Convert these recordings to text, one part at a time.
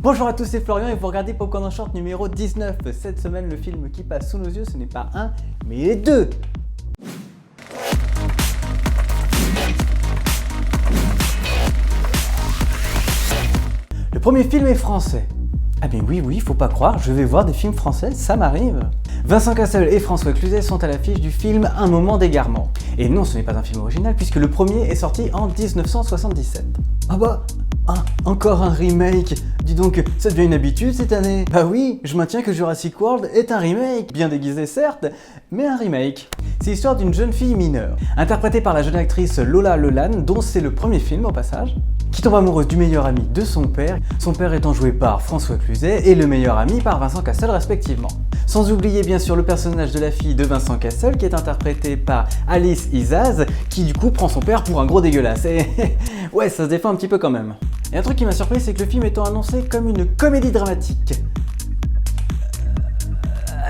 Bonjour à tous, c'est Florian et vous regardez Popcorn en Short numéro 19. Cette semaine, le film qui passe sous nos yeux, ce n'est pas un, mais deux. Le premier film est français. Ah mais oui, faut pas croire, je vais voir des films français, ça m'arrive. Vincent Cassel et François Cluzet sont à l'affiche du film Un moment d'égarement. Et non, ce n'est pas un film original puisque le premier est sorti en 1977. Ah bah, encore un remake. Dis donc, ça devient une habitude cette année. Bah oui, je maintiens que Jurassic World est un remake, bien déguisé certes, mais un remake. C'est l'histoire d'une jeune fille mineure, interprétée par la jeune actrice Lola Leland, dont c'est le premier film au passage, qui tombe amoureuse du meilleur ami de son père étant joué par François Cluzet et le meilleur ami par Vincent Cassel respectivement. Sans oublier bien sûr le personnage de la fille de Vincent Cassel qui est interprété par Alice Isaz, qui du coup prend son père pour un gros dégueulasse. Et ouais, ça se défend un petit peu quand même. Et un truc qui m'a surpris, c'est que le film étant annoncé comme une comédie dramatique.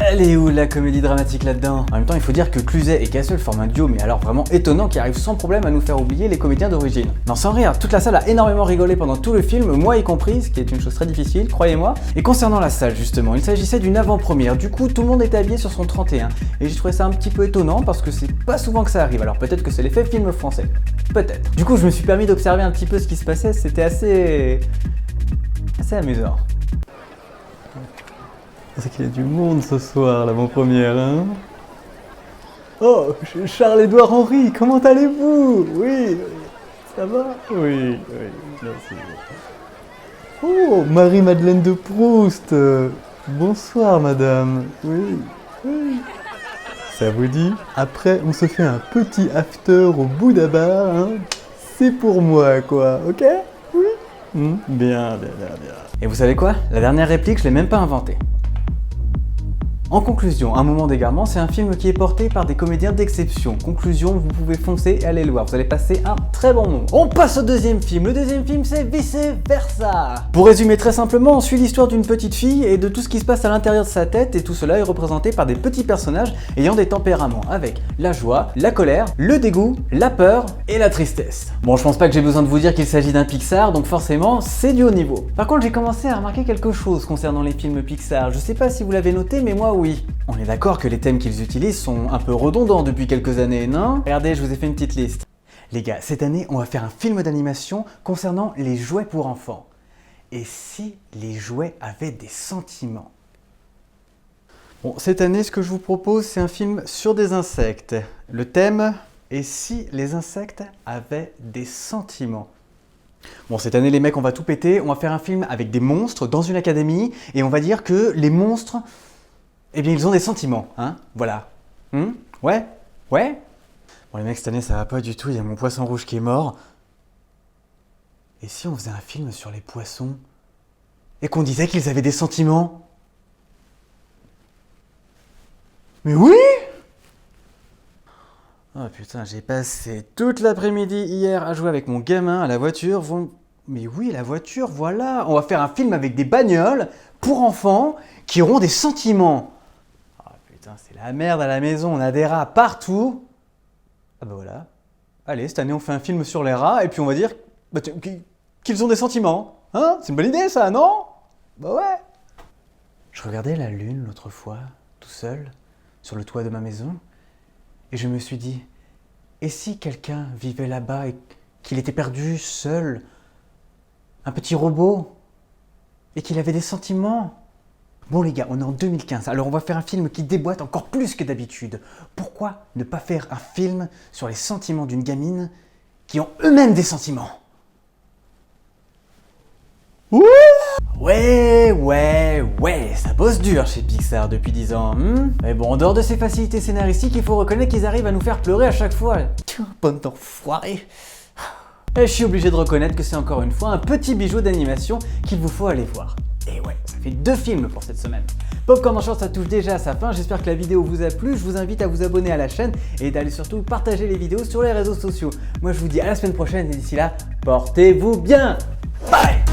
Elle est où la comédie dramatique là-dedans? En même temps, il faut dire que Cluzet et Cassel forment un duo, mais alors vraiment étonnant, qui arrive sans problème à nous faire oublier les comédiens d'origine. Non, sans rire, toute la salle a énormément rigolé pendant tout le film, moi y compris, ce qui est une chose très difficile, croyez-moi. Et concernant la salle justement, il s'agissait d'une avant-première, du coup tout le monde était habillé sur son 31. Et j'ai trouvé ça un petit peu étonnant parce que c'est pas souvent que ça arrive, alors peut-être que c'est l'effet film français. Peut-être. Du coup, je me suis permis d'observer un petit peu ce qui se passait, c'était assez amusant. C'est qu'il y a du monde ce soir, l'avant-première, hein? Oh, Charles-Édouard Henry, comment allez-vous? Oui, ça va? Oui, merci. Oh, Marie-Madeleine de Proust. Bonsoir, madame. Oui. Ça vous dit? Après, on se fait un petit after au Bouddha Bar, hein? C'est pour moi, quoi, ok? Oui? Bien. Et vous savez quoi? La dernière réplique, je l'ai même pas inventée. En conclusion, Un moment d'égarement, c'est un film qui est porté par des comédiens d'exception. Conclusion, vous pouvez foncer et aller le voir, vous allez passer un très bon moment. On passe au deuxième film. Le deuxième film, c'est Vice Versa. Pour résumer très simplement, on suit l'histoire d'une petite fille et de tout ce qui se passe à l'intérieur de sa tête, et tout cela est représenté par des petits personnages ayant des tempéraments avec la joie, la colère, le dégoût, la peur et la tristesse. Bon, je pense pas que j'ai besoin de vous dire qu'il s'agit d'un Pixar, donc forcément, c'est du haut niveau. Par contre, j'ai commencé à remarquer quelque chose concernant les films Pixar. Je sais pas si vous l'avez noté, mais moi oui. On est d'accord que les thèmes qu'ils utilisent sont un peu redondants depuis quelques années, non? Regardez, je vous ai fait une petite liste. Les gars, cette année, on va faire un film d'animation concernant les jouets pour enfants. Et si les jouets avaient des sentiments? Bon, cette année, ce que je vous propose, c'est un film sur des insectes. Le thème est si les insectes avaient des sentiments. Bon, cette année, les mecs, on va tout péter. On va faire un film avec des monstres dans une académie et on va dire que les monstres, eh bien, ils ont des sentiments, hein, voilà. Ouais. Bon, les mecs, cette année, ça va pas du tout, il y a mon poisson rouge qui est mort. Et si on faisait un film sur les poissons et qu'on disait qu'ils avaient des sentiments? Mais oui! Oh putain, j'ai passé toute l'après-midi hier à jouer avec mon gamin à la voiture. Mais oui, la voiture, voilà. On va faire un film avec des bagnoles pour enfants qui auront des sentiments. Putain, c'est la merde à la maison, on a des rats partout. Ah bah voilà. Allez, cette année on fait un film sur les rats et puis on va dire qu'ils ont des sentiments. Hein? C'est une bonne idée ça, non? Bah ouais. Je regardais la lune l'autre fois, tout seul, sur le toit de ma maison, et je me suis dit, et si quelqu'un vivait là-bas et qu'il était perdu, seul, un petit robot, et qu'il avait des sentiments? Bon les gars, on est en 2015, alors on va faire un film qui déboîte encore plus que d'habitude. Pourquoi ne pas faire un film sur les sentiments d'une gamine qui ont eux-mêmes des sentiments? Ouais, ça bosse dur chez Pixar depuis 10 ans. Mais bon, en dehors de ces facilités scénaristiques, il faut reconnaître qu'ils arrivent à nous faire pleurer à chaque fois. Bonne enfoiré. Et je suis obligé de reconnaître que c'est encore une fois un petit bijou d'animation qu'il vous faut aller voir. Et ouais, ça fait 2 films pour cette semaine. Popcorn en Short, ça touche déjà à sa fin. J'espère que la vidéo vous a plu. Je vous invite à vous abonner à la chaîne et d'aller surtout partager les vidéos sur les réseaux sociaux. Moi, je vous dis à la semaine prochaine et d'ici là, portez-vous bien. Bye!